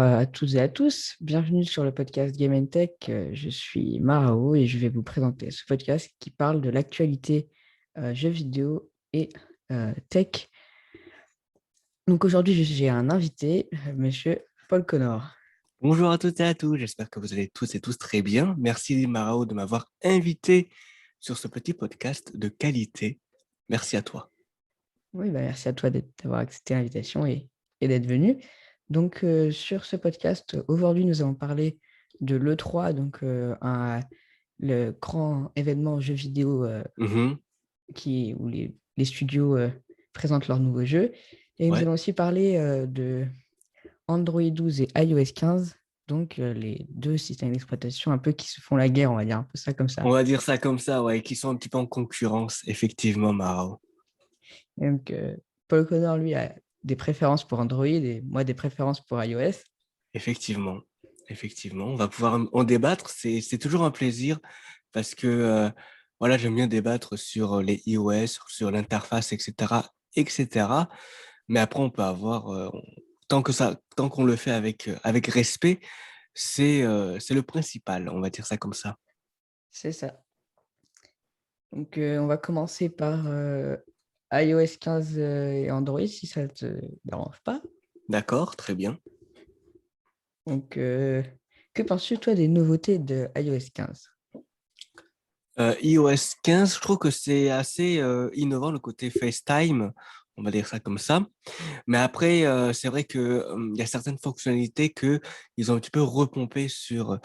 À toutes et à tous, bienvenue sur le podcast Game and Tech. Je suis Marao et je vais vous présenter ce podcast qui parle de l'actualité jeux vidéo et tech. Donc aujourd'hui, j'ai un invité, monsieur Paul Connor. Bonjour à toutes et à tous, j'espère que vous allez tous et tous très bien. Merci Marao de m'avoir invité sur ce petit podcast de qualité. Merci à toi. Oui, merci à toi d'avoir accepté l'invitation et d'être venu. Donc sur ce podcast, aujourd'hui, nous allons parler de l'E3, donc le grand événement jeux vidéo Mhm. où les studios présentent leurs nouveaux jeux. Et nous Ouais, allons aussi parler de Android 12 et iOS 15, donc les deux systèmes d'exploitation un peu qui se font la guerre, on va dire un peu ça comme ça. on va dire ça comme ça, ouais, qui sont un petit peu en concurrence, effectivement, Marao. Et donc, Paul Connor, lui, a des préférences pour Android et moi des préférences pour iOS. Effectivement, effectivement, on va pouvoir en débattre. C'est toujours un plaisir parce que voilà, j'aime bien débattre sur les iOS, sur l'interface, etc., etc. Mais après, on peut avoir tant qu'on le fait avec respect, c'est le principal, on va dire ça comme ça. C'est ça. Donc, on va commencer par iOS 15 et Android, si ça ne te dérange pas. D'accord, très bien. Donc, que penses-tu, toi, des nouveautés de iOS 15? iOS 15, je trouve que c'est assez innovant le côté FaceTime, on va dire ça comme ça. Mais après, c'est vrai que il y a certaines fonctionnalités que ils ont un petit peu repompées sur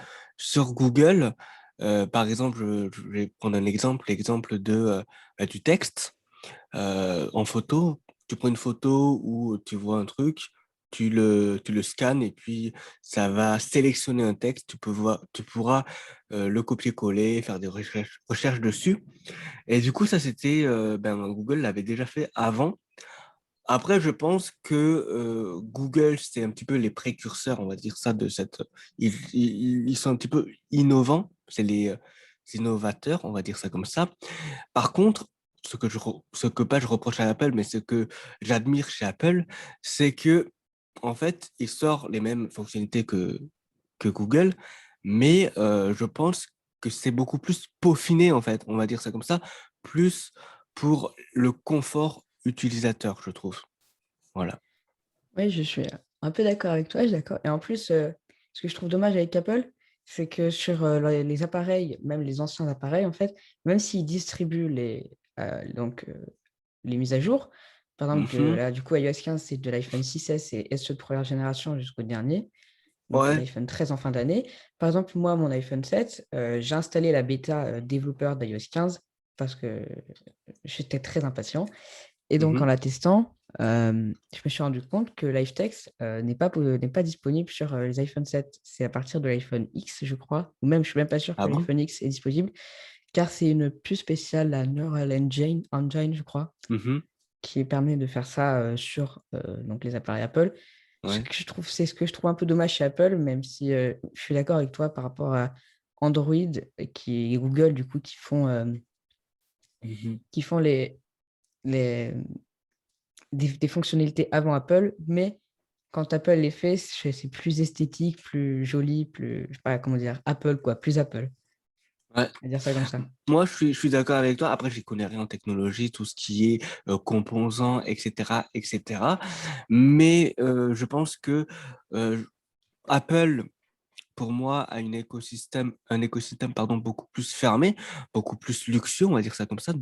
Google. Par exemple, je vais prendre un exemple, l'exemple du texte. En photo, tu prends une photo où tu vois un truc, tu le scannes et puis ça va sélectionner un texte. Tu pourras le copier-coller, faire des recherches dessus. Et du coup, ça, c'était, Google l'avait déjà fait avant. Après, je pense que Google, c'est un petit peu les précurseurs, on va dire ça, de cette. Ils sont un petit peu innovants, c'est les innovateurs, on va dire ça comme ça. Par contre, ce que pas je reproche à Apple, mais ce que j'admire chez Apple, c'est que, en fait, ils sortent les mêmes fonctionnalités que Google, mais je pense que c'est beaucoup plus peaufiné, en fait, on va dire ça comme ça, plus pour le confort utilisateur, je trouve. Voilà. Oui, je suis un peu d'accord avec toi, je suis d'accord. Et en plus, ce que je trouve dommage avec Apple, c'est que sur les appareils, même les anciens appareils, en fait, même s'ils distribuent les mises à jour, par exemple, Mhm. là, du coup, iOS 15, c'est de l'iPhone 6S et SE de première génération jusqu'au dernier, donc Ouais. l'iPhone 13 en fin d'année. Par exemple, moi, mon iPhone 7, j'ai installé la bêta développeur d'iOS 15 parce que j'étais très impatient. Et donc, en Mhm. la testant, je me suis rendu compte que LiveText n'est pas disponible sur les iPhone 7. C'est à partir de l'iPhone X, je crois, ou même, je ne suis même pas sûr Ah que bon? l'iPhone X est disponible, car c'est une puce spéciale, la Neural Engine, je crois, Mhm. qui permet de faire ça sur donc les appareils Apple. Ouais. C'est ce que je trouve un peu dommage chez Apple, même si je suis d'accord avec toi par rapport à Android et Google, du coup, Mhm. qui font les, des fonctionnalités avant Apple, mais quand Apple les fait, c'est plus esthétique, plus joli, plus, je sais pas comment dire, Apple, quoi, plus Apple. Ouais. On va dire ça comme ça. Moi, je suis d'accord avec toi. Après, je connais rien en technologie, tout ce qui est composants, etc., etc. Mais je pense que euh, Apple, pour moi, a un écosystème, pardon, beaucoup plus fermé, beaucoup plus luxueux, on va dire ça comme ça. Au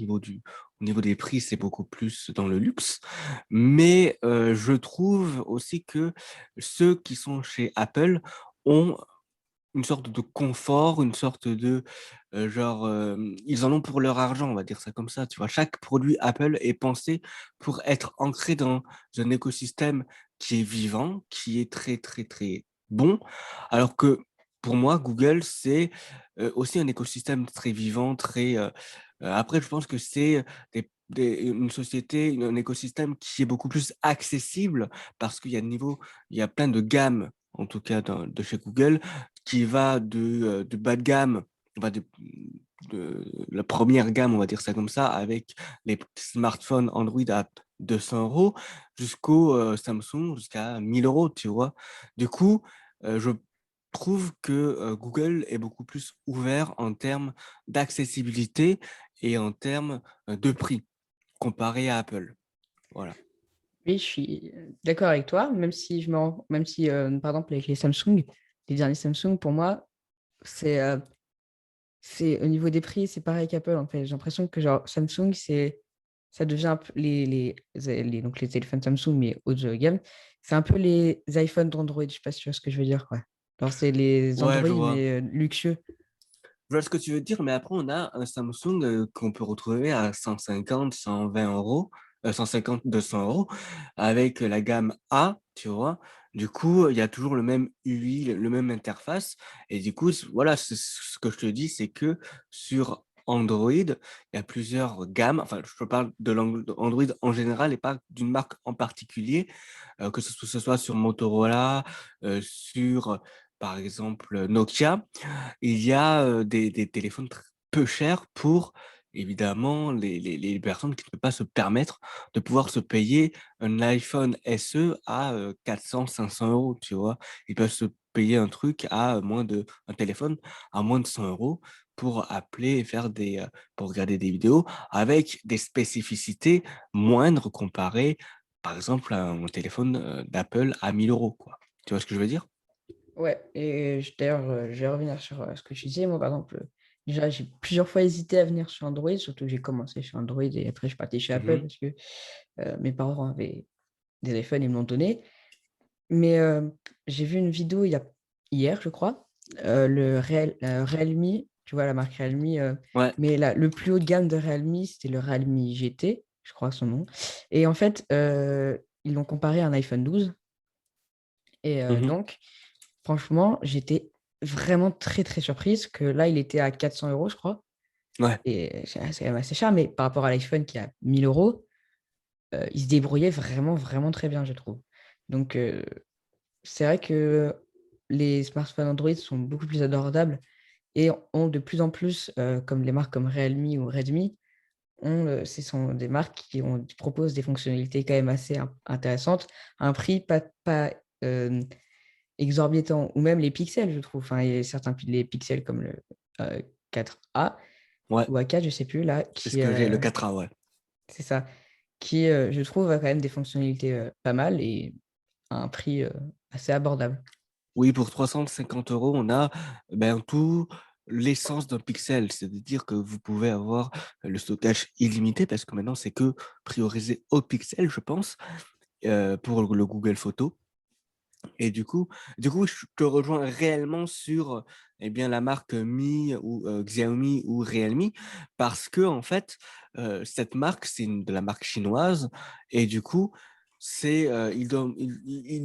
niveau des prix, c'est beaucoup plus dans le luxe. Mais je trouve aussi que ceux qui sont chez Apple ont une sorte de confort, une sorte de ils en ont pour leur argent, on va dire ça comme ça. Tu vois, chaque produit Apple est pensé pour être ancré dans un écosystème qui est vivant, qui est très très très bon, alors que pour moi, Google, c'est aussi un écosystème très vivant, très. Après, je pense que c'est une société, un écosystème qui est beaucoup plus accessible parce qu'il y a il y a plein de gammes, en tout cas de chez Google, qui va de bas de gamme, va de la première gamme, on va dire ça comme ça, avec les smartphones Android à 200 euros, jusqu'au Samsung, jusqu'à 1000 euros, tu vois. Du coup, je trouve que Google est beaucoup plus ouvert en termes d'accessibilité et en termes de prix comparé à Apple. Voilà. Oui, je suis d'accord avec toi, même si par exemple, avec les Samsung, les derniers Samsung, pour moi, c'est c'est au niveau des prix, c'est pareil qu'Apple, en fait. J'ai l'impression que genre Samsung, ça devient un peu donc les téléphones Samsung, mais haut de gamme, c'est un peu les iPhones d'Android. Je sais pas si tu vois ce que je veux dire, quoi. Alors, c'est les Ouais, Android, je vois. mais luxueux. Je vois ce que tu veux dire, mais après, on a un Samsung qu'on peut retrouver à 150, 120 euros, 150, 200 euros, avec la gamme A, tu vois. Du coup, il y a toujours le même UI, le même interface. Et du coup, voilà, ce que je te dis, c'est que sur Android, il y a plusieurs gammes. Enfin, je te parle de l'Android en général et pas d'une marque en particulier, que ce soit sur Motorola, sur, par exemple, Nokia. Il y a, des téléphones peu chers pour évidemment les personnes qui ne peuvent pas se permettre de pouvoir se payer un iPhone SE à, 400-500 €, tu vois? Ils peuvent se payer un téléphone à moins de 100 € pour appeler et faire pour regarder des vidéos avec des spécificités moindres comparées, par exemple, à un téléphone, d'Apple à 1 000 € quoi. Tu vois ce que je veux dire? Ouais, et d'ailleurs, je vais revenir sur ce que tu disais. Moi, par exemple, déjà, j'ai plusieurs fois hésité à venir sur Android, surtout que j'ai commencé chez Android et après, je suis parti chez Apple Mmh. parce que mes parents avaient des iPhones, ils me l'ont donné. Mais j'ai vu une vidéo hier, je crois, Realme, tu vois, la marque Realme, Ouais. mais le plus haut de gamme de Realme, c'était le Realme GT, je crois son nom. Et en fait, ils l'ont comparé à un iPhone 12. Et Mmh. donc, franchement, j'étais vraiment très, très surprise que là, il était à 400 euros, je crois. Ouais. Et c'est quand même assez cher, mais par rapport à l'iPhone qui est à 1 000 euros, il se débrouillait vraiment, vraiment très bien, je trouve. Donc, c'est vrai que les smartphones Android sont beaucoup plus abordables et ont de plus en plus, comme les marques comme Realme ou Redmi, ce sont des marques qui proposent des fonctionnalités quand même assez intéressantes, à un prix pas exorbitant, ou même les pixels, je trouve. Enfin, il y a certains les pixels comme le 4A Ouais. ou A4, je sais plus, là, C'est ce que j'ai, le 4A, ouais. c'est ça, qui, je trouve, a quand même des fonctionnalités pas mal et à un prix assez abordable. Oui, pour 350 €, on a, ben, tout l'essence d'un pixel. C'est-à-dire que vous pouvez avoir le stockage illimité parce que maintenant c'est que priorisé au pixel, je pense, pour le Google Photos. Et du coup, je te rejoins réellement sur, eh bien, la marque Mi ou Xiaomi ou Realme parce que en fait, cette marque, c'est de la marque chinoise et du coup, ils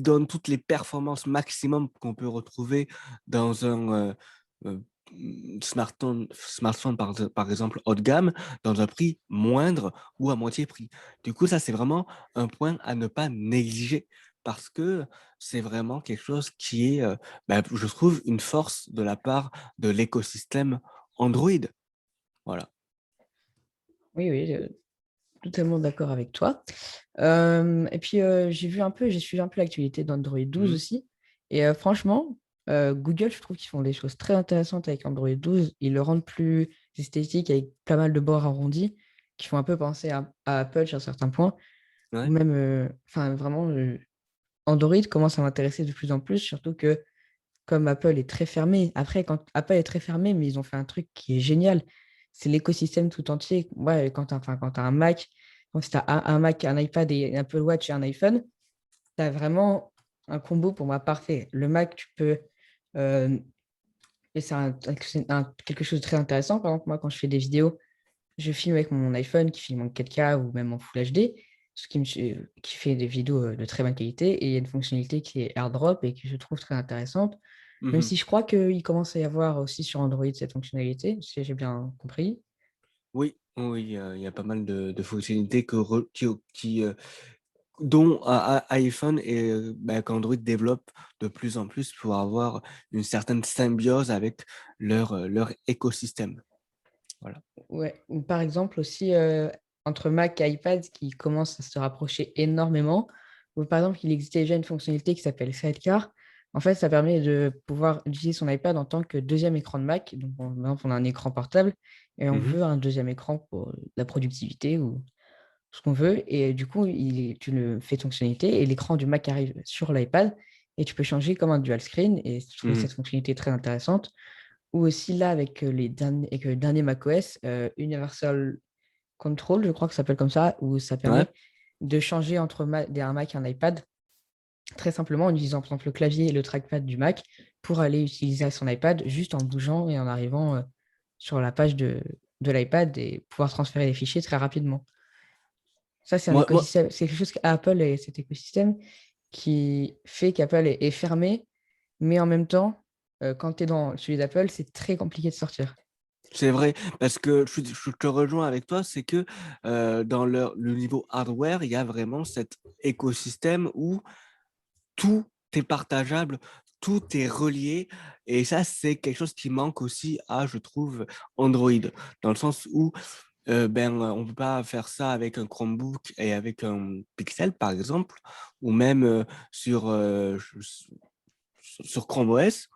donnent toutes les performances maximum qu'on peut retrouver dans un, smartphone par exemple haut de gamme, dans un prix moindre ou à moitié prix. Du coup, ça, c'est vraiment un point à ne pas négliger parce que c'est vraiment quelque chose qui est, bah, je trouve une force de la part de l'écosystème Android. Voilà. Oui, oui, totalement d'accord avec toi. Et puis, j'ai suivi un peu l'actualité d'Android 12 Mmh. aussi. Et franchement, Google, je trouve qu'ils font des choses très intéressantes avec Android 12. Ils le rendent plus esthétique avec pas mal de bords arrondis qui font un peu penser à Apple sur certains points. Ou Ouais. même, enfin, vraiment, Android commence à m'intéresser de plus en plus, surtout que comme Apple est très fermé. Après, quand Apple est très fermé, mais ils ont fait un truc qui est génial. C'est l'écosystème tout entier. Ouais, quand tu as un Mac, quand tu as un Mac, un iPad et un Apple Watch et un iPhone, tu as vraiment un combo pour moi parfait. Le Mac, tu peux. euh, et quelque chose de très intéressant. Par exemple, moi, quand je fais des vidéos, je filme avec mon iPhone qui filme en 4K ou même en Full HD, qui fait des vidéos de très bonne qualité. Et il y a une fonctionnalité qui est AirDrop et que je trouve très intéressante. Même Mmh. si je crois qu'il commence à y avoir aussi sur Android cette fonctionnalité, si j'ai bien compris. Oui, oui, il y a pas mal de fonctionnalités que re qui, dont iPhone et bah, qu'Android développe de plus en plus pour avoir une certaine symbiose avec leur écosystème. Voilà. Ouais. Ou par exemple aussi entre Mac et iPad qui commence à se rapprocher énormément. Ou par exemple, il existait déjà une fonctionnalité qui s'appelle Sidecar. En fait, ça permet de pouvoir utiliser son iPad en tant que deuxième écran de Mac. Donc, par exemple, on a un écran portable et on Mmh. veut un deuxième écran pour la productivité ou ce qu'on veut. Et du coup, tu le fais fonctionnalité et l'écran du Mac arrive sur l'iPad et tu peux changer comme un dual screen. Et je trouve Mmh. cette fonctionnalité très intéressante. Ou aussi là, avec avec le dernier macOS, Universal Control, je crois que ça s'appelle comme ça, où ça Ouais. permet de changer entre un Mac et un iPad très simplement en utilisant par exemple le clavier et le trackpad du Mac pour aller utiliser son iPad juste en bougeant et en arrivant sur la page de l'iPad et pouvoir transférer les fichiers très rapidement. Ça, c'est un Moi écosystème, c'est quelque chose qu'Apple et cet écosystème qui fait qu'Apple est fermé, mais en même temps, quand tu es dans celui d'Apple, c'est très compliqué de sortir. c'est vrai, parce que je te rejoins avec toi, c'est que, dans le niveau hardware, il y a vraiment cet écosystème où tout est partageable, tout est relié et ça, c'est quelque chose qui manque aussi à, je trouve, Android. Dans le sens où, on peut pas faire ça avec un Chromebook et avec un Pixel, par exemple, ou même, sur Chrome OS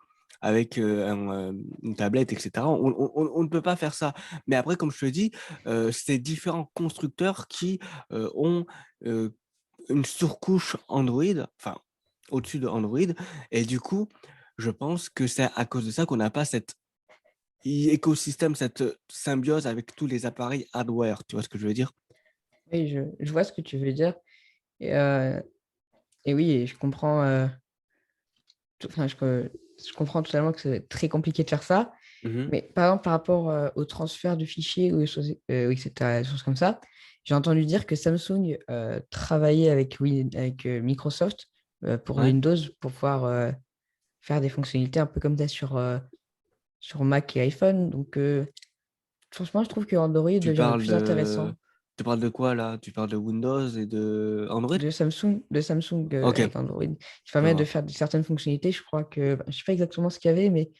avec, une tablette et cetera. On ne peut pas faire ça. Mais après, comme je te dis, c'est différents constructeurs qui, ont, heu, une surcouche Android, enfin, au-dessus de Android et du coup, je pense que c'est à cause de ça qu'on n'a pas cet écosystème, cette, symbiose avec tous les appareils hardware. Tu vois ce que je veux dire? Oui, je vois ce que tu veux dire. Et, et oui, et je comprends, enfin, je comprends totalement que c'est très compliqué de faire ça. Mmh. Mais par exemple, par rapport au transfert de fichiers ou etc., des choses comme ça, j'ai entendu dire que Samsung travaillait avec Microsoft pour Ouais. Windows pour pouvoir faire des fonctionnalités un peu comme ça sur Mac et iPhone. Donc, franchement, je trouve que Android Tu devient de parles plus de intéressant tu parles de quoi là? Tu parles de Windows et de Android? de Samsung OK, avec Android, qui je permet de vois. faire certaines fonctionnalités. Je crois que, je ne sais pas exactement ce qu'il y avait, mais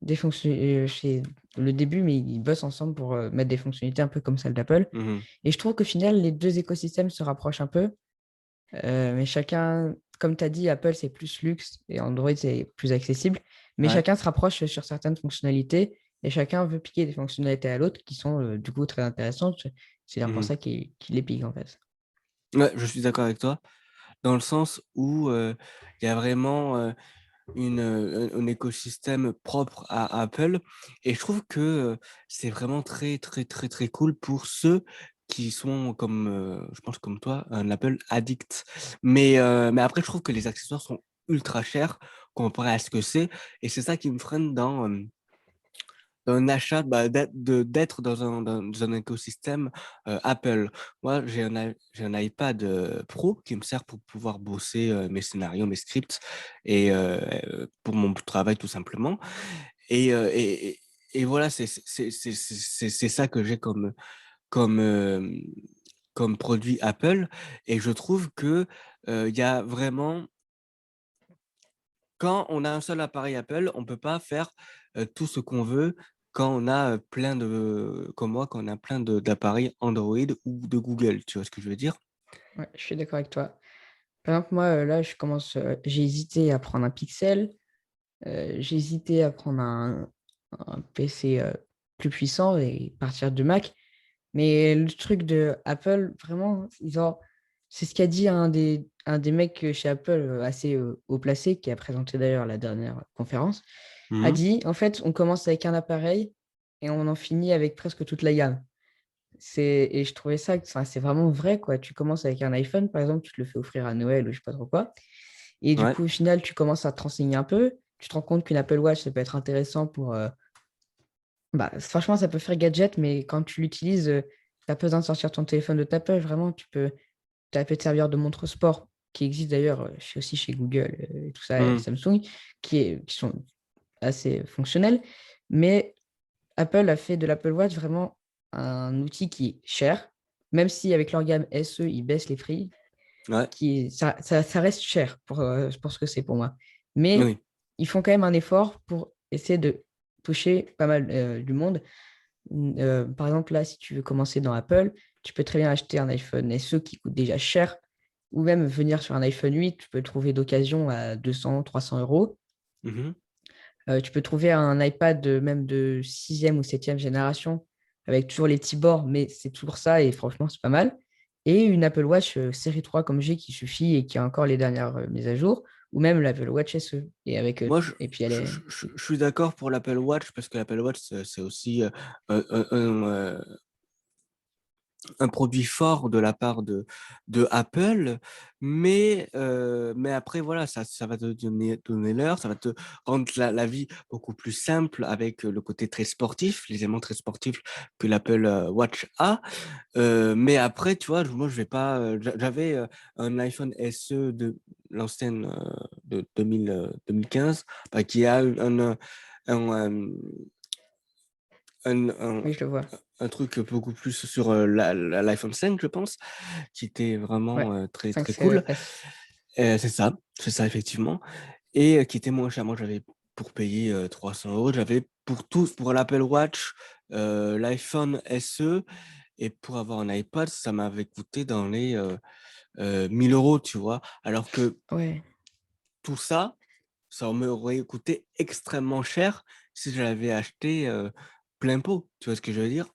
des fonctions chez le début, mais ils bossent ensemble pour mettre des fonctionnalités un peu comme celle d'Apple. Mmh. Et je trouve qu'au final, les deux écosystèmes se rapprochent un peu. Mais chacun, comme tu as dit, Apple, c'est plus luxe et Android, c'est plus accessible. Mais Ouais. chacun se rapproche sur certaines fonctionnalités et chacun veut piquer des fonctionnalités à l'autre qui sont du coup très intéressantes. C'est bien pour Mmh. ça qu'il les pique en fait. Ouais, je suis d'accord avec toi, dans le sens où, il y a vraiment, un écosystème propre à Apple et je trouve que, c'est vraiment très, très, très, très cool pour ceux qui sont comme, je pense comme toi, un Apple addict. Mais après je trouve que les accessoires sont ultra chers comparé à ce que c'est et c'est ça qui me freine dans un achat, bah, d'être dans un écosystème, Apple. Moi, j'ai un iPad, Pro qui me sert pour pouvoir bosser, mes scénarios, mes scripts et pour mon travail tout simplement et heu et et et voilà, c'est ça que j'ai comme, hem, comme produit Apple et je trouve que, il y a vraiment quand on a un seul appareil Apple, on peut pas faire, tout ce qu'on veut quand on a, plein de comme moi, quand on a plein d'appareils Android ou de Google, tu vois ce que je veux dire? Ouais, je suis d'accord avec toi. Par exemple, moi, là, j'ai hésité à prendre un Pixel, j'ai hésité à prendre un PC plus puissant et partir de Mac. Mais le truc de Apple, vraiment, c'est ce qu'a dit un des mecs chez Apple assez haut placé, qui a présenté d'ailleurs la dernière conférence, a Mmh. dit, en fait, on commence avec un appareil et on en finit avec presque toute la gamme. Et je trouvais ça, enfin, c'est vraiment vrai, quoi. Tu commences avec un iPhone, par exemple, tu te le fais offrir à Noël ou je sais pas trop quoi. Et du Ouais. coup, au final, tu commences à te renseigner un peu. Tu te rends compte qu'une Apple Watch, ça peut être intéressant pour, bah, franchement, ça peut faire gadget, mais quand tu l'utilises, tu as pas besoin de sortir ton téléphone de ta poche. Vraiment, ça peut te servir de montre sport, qui existe d'ailleurs aussi chez Google et tout ça, et Mmh. Samsung, qui sont assez fonctionnels. Mais Apple a fait de l'Apple Watch vraiment un outil qui est cher, même si avec leur gamme SE, ils baissent les prix, Ouais. ça reste cher pour ce que c'est pour moi. Mais Oui. ils font quand même un effort pour essayer de toucher pas mal du monde. Par exemple, là, si tu veux commencer dans Apple, tu peux très bien acheter un iPhone SE qui coûte déjà cher, ou même venir sur un iPhone 8, tu peux le trouver d'occasion à 200, 300 euros. Mmh. Tu peux trouver un iPad même de sixième ou septième génération avec toujours les petits bords, mais c'est toujours ça et franchement, c'est pas mal. Et une Apple Watch série 3 comme j'ai qui suffit et qui a encore les dernières mises à jour, ou même l'Apple Watch SE. Et, Moi, je et puis elle je est. je je je suis d'accord pour l'Apple Watch parce que l'Apple Watch, c'est aussi, un produit fort de la part de Apple, mais après voilà, ça va te donner l'heure, ça va te rendre la vie beaucoup plus simple avec, le côté très sportif, les éléments très sportifs que l'Apple, Watch a. Mais après, tu vois, moi je vais pas, j'avais, un iPhone SE de l'ancienne, de 2015, bah, qui a un, un Oui, je le vois. un truc beaucoup plus sur, l'iPhone 5, je pense, qui était Ouais, vraiment, très, très 5C cool. S. C'est ça effectivement et qui était moins cher. Moi, j'avais pour payer, 300 €, j'avais pour tout, pour l'Apple Watch, l'iPhone SE et pour avoir un iPad, ça m'avait coûté dans les, 1 000 €, tu vois? Alors que Ouais, tout ça, ça m'aurait coûté extrêmement cher si je l'avais acheté, plein pot. Tu vois ce que je veux dire?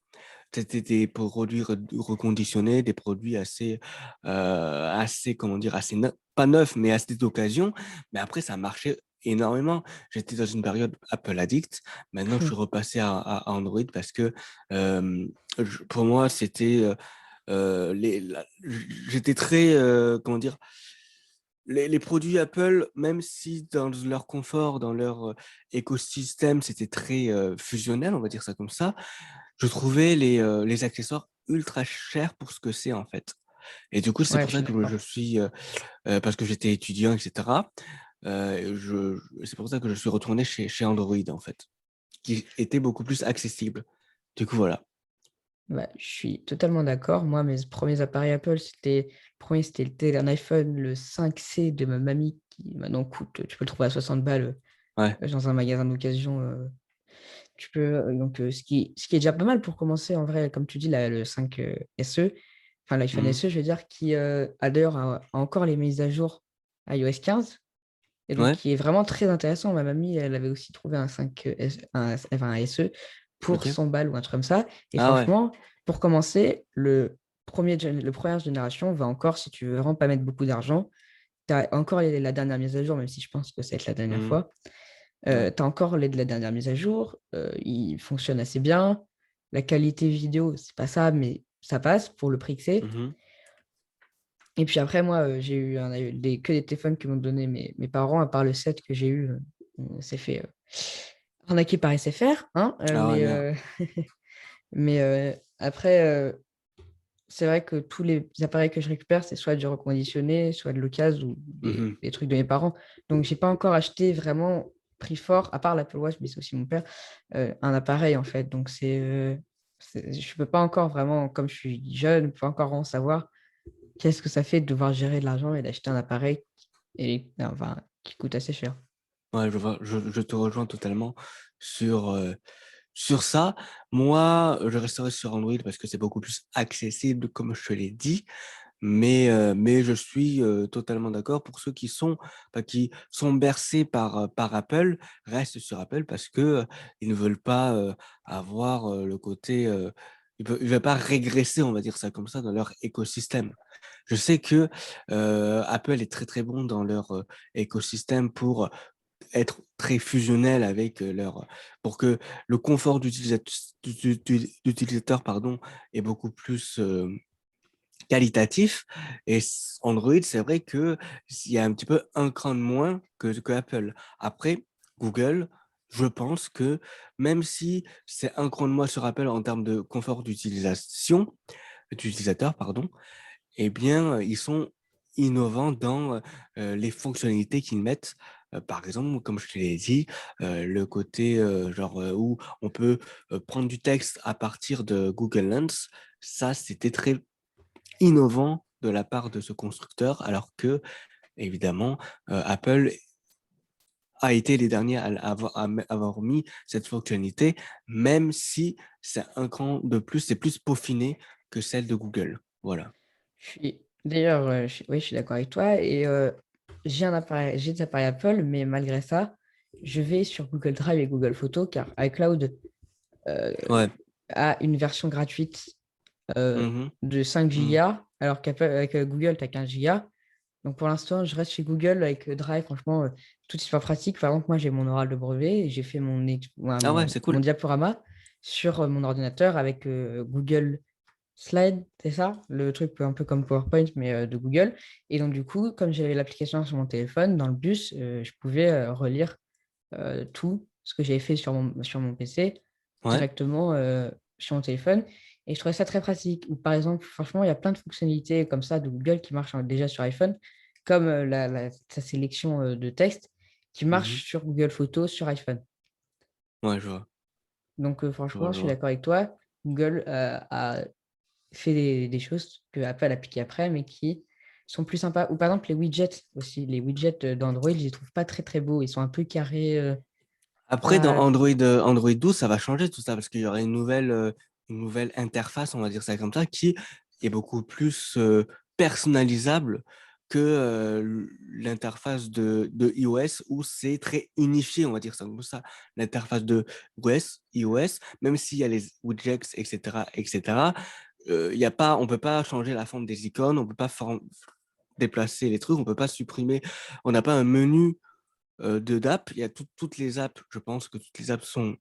C'était des produits reconditionnés, des produits assez, assez, comment dire? Assez pas neufs, mais assez d'occasion. Mais après ça marchait énormément. J'étais dans une période Apple addict. Maintenant, je suis repassé à Android parce que, pour moi, c'était, les la j'étais très, comment dire? Les produits Apple, même si dans leur confort, dans leur, écosystème, c'était très, fusionnel, on va dire ça comme ça, je trouvais les accessoires ultra chers pour ce que c'est, en fait. Et du coup, c'est ouais, pour je suis ça que d'accord. je suis, parce que j'étais étudiant et cetera, c'est pour ça que je suis retourné chez Android, en fait, qui était beaucoup plus accessible. Du coup, voilà. Bah, je suis totalement d'accord. Moi, mes premiers appareils Apple, le premier, c'était un iPhone, le 5C de ma mamie, qui maintenant coûte, tu peux le trouver à 60 balles Ouais. dans un magasin d'occasion. Tu peux, ce qui est déjà pas mal pour commencer, en vrai, comme tu dis, le 5 SE, enfin l'iPhone Mmh. SE, je veux dire, qui a d'ailleurs a encore les mises à jour iOS 15, et donc Ouais, qui est vraiment très intéressant. Ma mamie, elle avait aussi trouvé un 5 enfin, un SE pour OK. 100 balles ou un truc comme ça. Et Ah ouais. franchement, pour commencer, le première génération va encore, si tu veux vraiment pas mettre beaucoup d'argent, tu as encore la dernière mise à jour, même si je pense que ça va être la dernière Mmh. fois. Ouais. Tu as encore de la dernière mise à jour, il fonctionne assez bien. La qualité vidéo, c'est pas ça, mais ça passe pour le prix que c'est. Mmh. Et puis après, moi, j'ai eu que des téléphones que m'ont donné mes parents, à part le 7 que j'ai eu, on s'est fait arnaquer par SFR, hein, Ah ouais, merde. mais après, c'est vrai que tous les appareils que je récupère, c'est soit du reconditionné, soit de l'occasion ou Mmh. des trucs de mes parents. Donc, j'ai pas encore acheté vraiment prix fort, à part l'Apple Watch, mais c'est aussi mon père, un appareil en fait. Donc, je peux pas encore vraiment, comme je suis jeune, je peux pas encore en savoir qu'est-ce que ça fait de devoir gérer de l'argent et d'acheter un appareil enfin, qui coûte assez cher. Ouais, je vois, je te rejoins totalement sur, sur ça. Moi, je resterai sur Android parce que c'est beaucoup plus accessible, comme je te l'ai dit, mais je suis, totalement d'accord pour ceux qui sont, bah, qui sont bercés par Apple, restent sur Apple parce que, ils ne veulent pas, avoir, le côté, ils veulent pas régresser, on va dire ça comme ça, dans leur écosystème. Je sais que, Apple est très, très bon dans leur, écosystème pour être très fusionnel avec, leur pour que le confort d'utilisateur, pardon, est beaucoup plus, qualitatif et Android, c'est vrai que s'il y a un petit peu un cran de moins que Apple. Après, Google, je pense que même si c'est un cran de moins sur Apple en termes de confort d'utilisateur, pardon, eh bien, ils sont innovants dans, les fonctionnalités qu'ils mettent. Par exemple, comme je te l'ai dit, le côté, genre, où on peut, prendre du texte à partir de Google Lens, ça, c'était très innovant de la part de ce constructeur, alors que évidemment, Apple a été les derniers à avoir mis cette fonctionnalité, même si c'est un cran de plus, c'est plus peaufiné que celle de Google. Voilà. D'ailleurs, oui, je suis d'accord avec toi. Et j'ai des appareils Apple, mais malgré ça, je vais sur Google Drive et Google Photos, car iCloud Ouais. a une version gratuite Mhm, de 5 mhm. gigas, alors qu'avec Google, tu as 15 gigas. Donc pour l'instant, je reste chez Google avec Drive. Franchement, tout est super pratique. Par exemple, moi, j'ai mon oral de brevet et j'ai fait Ah ouais, c'est mon cool. diaporama sur mon ordinateur avec Google Slide, c'est ça? Le truc un peu comme PowerPoint, mais de Google. Et donc, du coup, comme j'avais l'application sur mon téléphone, dans le bus, je pouvais relire tout ce que j'avais fait sur mon PC Ouais. directement sur mon téléphone. Et je trouvais ça très pratique. Ou par exemple, franchement, il y a plein de fonctionnalités comme ça de Google qui marchent déjà sur iPhone, comme sa sélection de texte qui Mhm. marche sur Google Photos sur iPhone. Ouais, je vois. Donc, Je vois, franchement, je je suis vois. d'accord avec toi. Google a fait des choses que Apple a piqué après, mais qui sont plus sympas. Ou par exemple, les widgets aussi. Les widgets d'Android, je les trouve pas très très beaux. Ils sont un peu carrés. Après, dans Pas... Android 12, ça va changer tout ça parce qu'il y aura une nouvelle interface, on va dire ça comme ça, qui est beaucoup plus personnalisable que l'interface de iOS où c'est très unifié, on va dire ça comme ça. L'interface de iOS, même s'il y a les widgets, etc., il y a pas, on peut pas changer la forme des icônes, on peut pas déplacer les trucs, on peut pas supprimer, on n'a pas un menu de d'app. Il y a toutes les apps, je pense que toutes les apps sont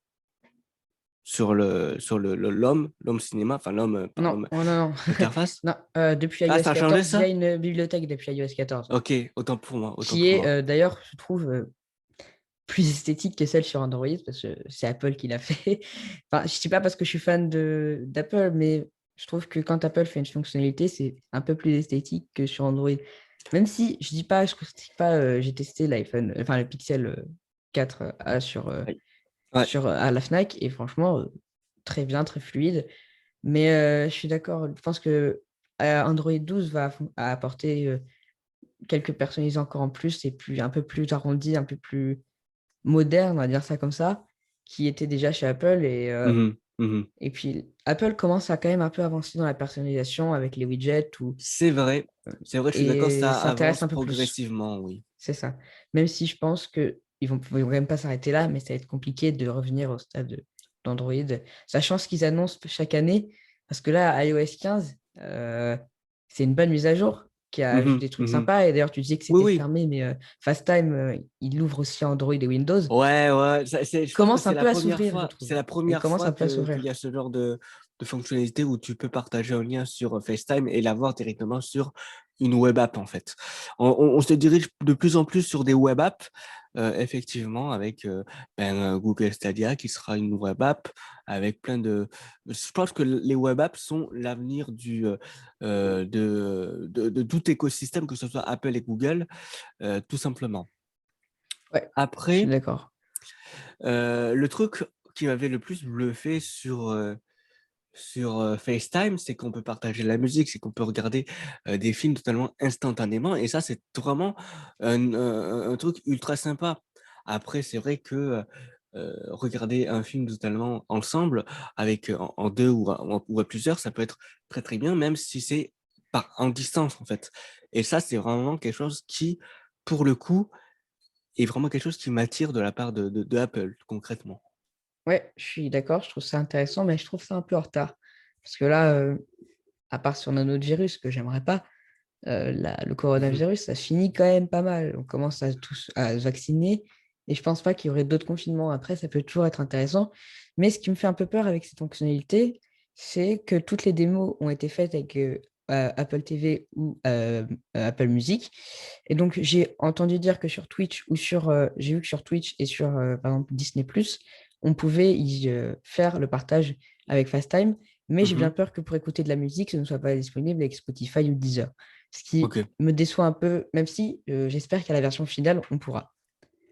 sur l'homme cinéma, enfin l'homme, Non, pardon, oh non, non. l'interface. Non, depuis Ah, iOS ça a changé 14, il y a ça? une bibliothèque depuis iOS 14 Ok, autant pour moi, autant qui pour est moi. d'ailleurs, je trouve, plus esthétique que celle sur Android parce que c'est Apple qui l'a fait. Enfin, je ne dis pas parce que je suis fan d'Apple, mais je trouve que quand Apple fait une fonctionnalité, c'est un peu plus esthétique que sur Android. Même si je dis pas, je critique pas, j'ai testé l'iPhone, enfin le Pixel 4a Ouais. Ouais. à la Fnac et franchement, très bien, très fluide. Mais je suis d'accord, je pense que Android 12 va apporter quelques personnalités encore en plus et un peu plus arrondi, un peu plus moderne, on va dire ça comme ça, qui était déjà chez Apple. Mhm, mhm. Et puis, Apple commence à quand même un peu avancer dans la personnalisation avec les widgets C'est vrai, c'est vrai, je suis d'accord, et ça s'intéresse avance un peu plus. progressivement, oui. C'est ça. Même si je pense qu'ils vont quand même pas s'arrêter là, mais ça va être compliqué de revenir au stade d'Android, sachant ce qu'ils annoncent chaque année. Parce que là, iOS 15, c'est une bonne mise à jour qui a ajouté Mhm, des trucs mhm. sympas. Et d'ailleurs, tu disais que Oui, c'était oui. fermé, mais FaceTime, il ouvre aussi Android et Windows. Ouais, ouais, je pense que Commence un peu à s'ouvrir, je c'est trouve. la Il première commence fois un peu à qu'il y s'ouvrir. a ce genre de fonctionnalité où tu peux partager un lien sur FaceTime et l'avoir directement sur une web app, en fait. On se dirige de plus en plus sur des web apps, effectivement, avec Google Stadia qui sera une web app avec plein de... Je pense que les web apps sont l'avenir de tout écosystème, que ce soit Apple et Google, tout simplement. Ouais, je suis Après, d'accord. le truc qui m'avait le plus bluffé sur FaceTime, c'est qu'on peut partager la musique, c'est qu'on peut regarder des films totalement instantanément. Et ça, c'est vraiment un truc ultra sympa. Après, c'est vrai que regarder un film totalement ensemble, avec en deux ou à plusieurs, ça peut être très très bien, même si c'est en distance en fait. Et ça, c'est vraiment quelque chose qui, pour le coup, est vraiment quelque chose qui m'attire de la part de Apple, concrètement. Ouais, je suis d'accord, je trouve ça intéressant, mais je trouve ça un peu en retard. Parce que là, à part sur nanovirus, que j'aimerais pas, le Mhm. coronavirus, ça se finit quand même pas mal. On commence à tous à se vacciner et je pense pas qu'il y aurait d'autres confinements après. Ça peut toujours être intéressant. Mais ce qui me fait un peu peur avec cette fonctionnalité, c'est que toutes les démos ont été faites avec Apple TV ou Apple Music. Et donc, j'ai entendu dire que sur Twitch j'ai vu que sur Twitch et sur, par exemple, Disney+, on pouvait y faire le partage avec FaceTime. Mais j'ai bien Mhm. peur que pour écouter de la musique, ce ne soit pas disponible avec Spotify ou Deezer. Ce qui Ok. me déçoit un peu, même si j'espère qu'à la version finale, on pourra.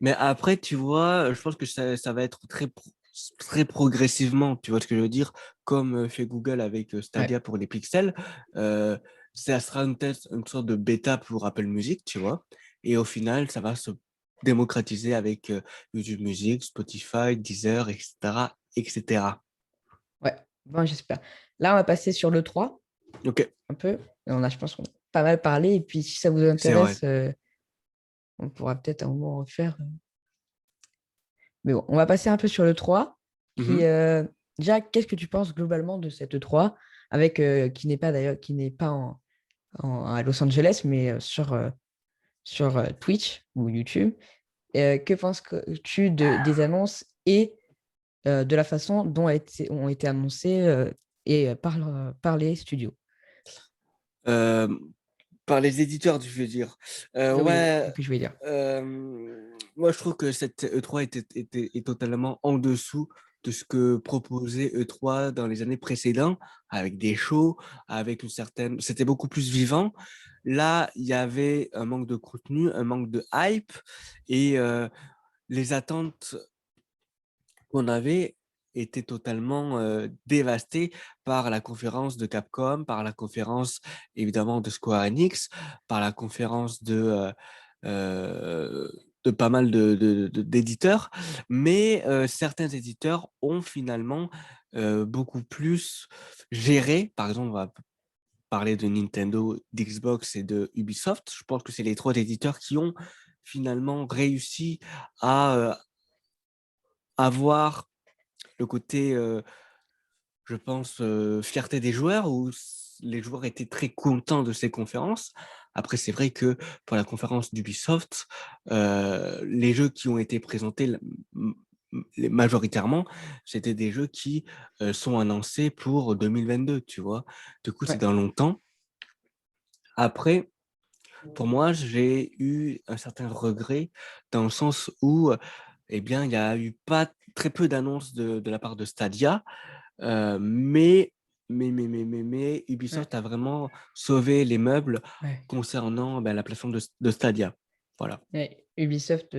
Mais après, tu vois, je pense que ça va être très progressivement, tu vois ce que je veux dire, comme fait Google avec Ouais, Stadia pour les pixels. euh, Ça sera une sorte de bêta pour Apple Music, tu vois. Et au final, ça va se démocratiser avec YouTube Music, Spotify, Deezer, etc., etc. ouais. Bon, j'espère. Là, on va passer sur le 3 Ok, un peu. Et on a, je pense, pas mal parlé. Et puis, si ça vous c'est vrai. intéresse, on pourra peut-être à un moment en refaire. Mais bon, on va passer un peu sur le 3. Mhm. Déjà, qu'est-ce que tu penses globalement de cette 3 avec, qui n'est pas d'ailleurs, qui n'est pas à Los Angeles, mais sur Twitch ou YouTube. Que penses-tu des annonces et de la façon dont ont été annoncées par les studios? Euh, Par les éditeurs, je veux dire. Oui, Ouais, c'est ce que je vais dire. moi je trouve que cette E3 est totalement en dessous de ce que proposait E3 dans les années précédentes, avec des shows, avec une certaine... C'était beaucoup plus vivant. Là, il y avait un manque de contenu, un manque de hype, et les attentes qu'on avait étaient totalement dévastées par la conférence de Capcom, par la conférence évidemment de Square Enix, par la conférence euh, de pas mal d'éditeurs, mais certains éditeurs ont finalement beaucoup plus géré, par exemple, on va parler de Nintendo, d'Xbox et de Ubisoft. Je pense que c'est les trois éditeurs qui ont finalement réussi à avoir le côté, je pense, fierté des joueurs où les joueurs étaient très contents de ces conférences. Après, c'est vrai que pour la conférence d'Ubisoft, les jeux qui ont été présentés majoritairement, c'était des jeux qui sont annoncés pour 2022, tu vois. Du coup, c'est Ouais. dans longtemps. Après, pour moi, j'ai eu un certain regret dans le sens où, eh bien, il y a eu pas très peu d'annonces de la part de Stadia. Mais Ouais. Ubisoft a vraiment sauvé les meubles Ouais. concernant ben, la plateforme de Stadia. Voilà. Ouais. Ubisoft,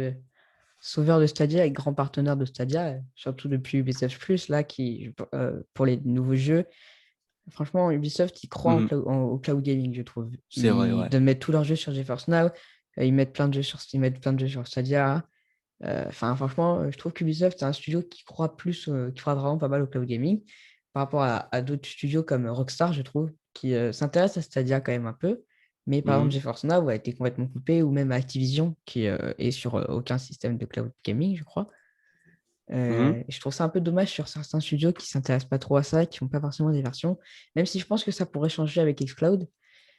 sauveur de Stadia et grand partenaire de Stadia, surtout depuis Ubisoft Plus, là, pour les nouveaux jeux. Franchement, Ubisoft, ils croient Mhm. au cloud gaming, je trouve. C'est vrai, Ils ouais. de mettre tous leurs jeux sur GeForce Now, ils mettent plein de jeux sur Stadia. Enfin, franchement, je trouve qu'Ubisoft, c'est un studio qui croit vraiment pas mal au cloud gaming par rapport à d'autres studios comme Rockstar, je trouve, qui s'intéressent à Stadia quand même un peu. Mais par exemple, Mhm. GeForce Now a été complètement coupé, ou même Activision, qui est sur aucun système de cloud gaming, je crois. Mhm. Je trouve ça un peu dommage sur certains studios qui ne s'intéressent pas trop à ça, qui n'ont pas forcément des versions, même si je pense que ça pourrait changer avec xCloud.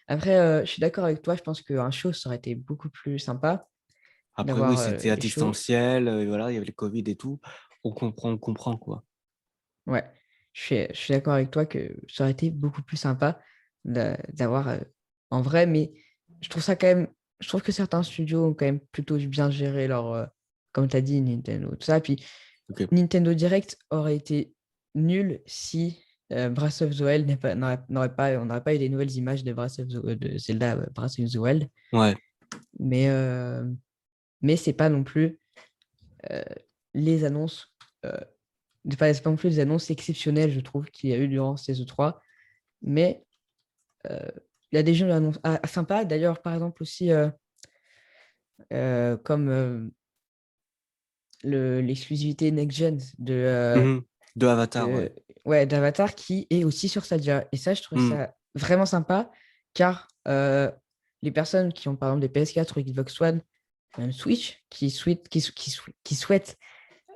Après, je suis d'accord avec toi, je pense qu'un show, ça aurait été beaucoup plus sympa Après, oui, d'avoir c'était à les shows. distanciel, voilà, il y avait le Covid et tout. On comprend, quoi. Ouais, je suis d'accord avec toi que ça aurait été beaucoup plus sympa d'avoir en vrai, mais je trouve ça quand même, je trouve que certains studios ont quand même plutôt bien géré comme tu as dit, Nintendo, tout ça. Puis Ok. Nintendo Direct aurait été nul si Breath of the Wild on n'aurait pas eu des nouvelles images de Zelda Breath of the Wild. Ouais. Mais, euh, mais c'est pas non plus euh, les annonces, euh, c'est pas non plus les annonces exceptionnelles, je trouve, qu'il y a eu durant ces E3. Mais euh, il y a des jeux annonces sympas. D'ailleurs, par exemple, aussi, comme l'exclusivité next-gen Mhm. De Avatar, ouais. de, ouais, d'Avatar qui est aussi sur Stadia. Et ça, je trouve Mhm. ça vraiment sympa car les personnes qui ont par exemple des PS4 ou Xbox One, même Switch, qui souhaitent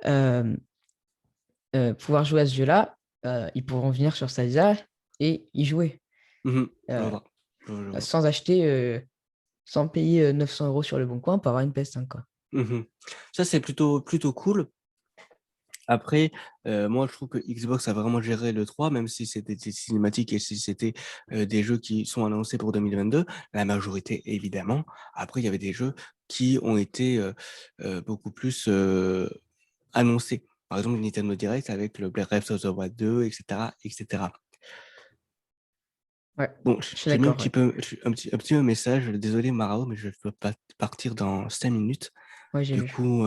euh, pouvoir jouer à ce jeu-là, ils pourront venir sur Stadia et y jouer Mhm. Je euh, vois. Je vois. sans acheter, sans payer 900 euros sur le bon coin pour avoir une PS5, quoi. Mhm. Ça, c'est plutôt cool. Après, moi, je trouve que Xbox a vraiment géré le 3, même si c'était des cinématiques et si c'était des jeux qui sont annoncés pour 2022, la majorité, évidemment. Après, il y avait des jeux qui ont été beaucoup plus annoncés. Par exemple, Nintendo Direct avec le Breath of the Wild 2, etc., etc. Ouais, Bon, je suis j'ai mis d'accord, ouais. un petit message. Désolé, Marao, mais je dois pas partir dans 5 minutes. Ouais, j'ai Du vu. coup,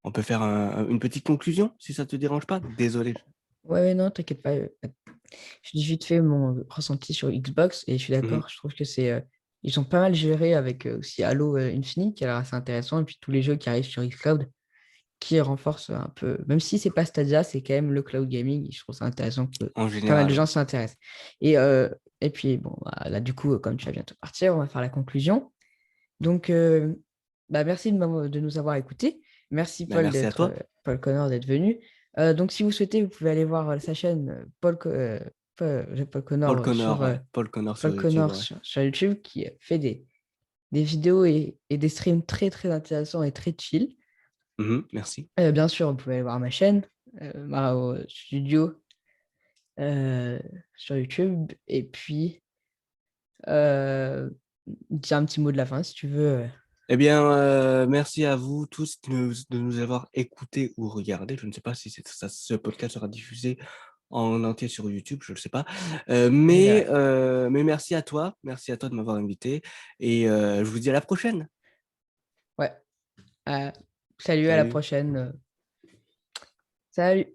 on peut faire une petite conclusion, si ça te dérange pas. Désolé. Ouais, ouais, non, t'inquiète pas. Je dis vite fait mon ressenti sur Xbox et je suis Mhm. d'accord. Je trouve que ils ont pas mal géré avec aussi Halo Infinite qui a l'air assez intéressant et puis tous les jeux qui arrivent sur xCloud qui renforcent un peu. Même si c'est pas Stadia, c'est quand même le cloud gaming. Je trouve ça intéressant que En pas mal de général, gens ouais. s'intéressent. Et puis bon, bah, là du coup, comme tu vas bientôt partir, on va faire la conclusion. Donc, bah, merci de nous avoir écoutés. Merci Ben, Paul merci à d'être toi. Paul Connor d'être venu. Donc si vous souhaitez, vous pouvez aller voir sa chaîne Paul Connor sur Paul Connor Paul sur YouTube, Connor ouais. sur YouTube qui fait des vidéos et des streams très très intéressants et très chill. Merci. Bien sûr, vous pouvez aller voir ma chaîne, Marao Studio, euh, sur YouTube. Et puis, dis un petit mot de la fin si tu veux. Eh bien, merci à vous tous de nous avoir écoutés ou regardés. Je ne sais pas si ce podcast sera diffusé en entier sur YouTube, je ne sais pas. On verra. Mais merci à toi de m'avoir invité et je vous dis à la prochaine. Ouais. Euh, Salut, à la Salut. prochaine. Salut.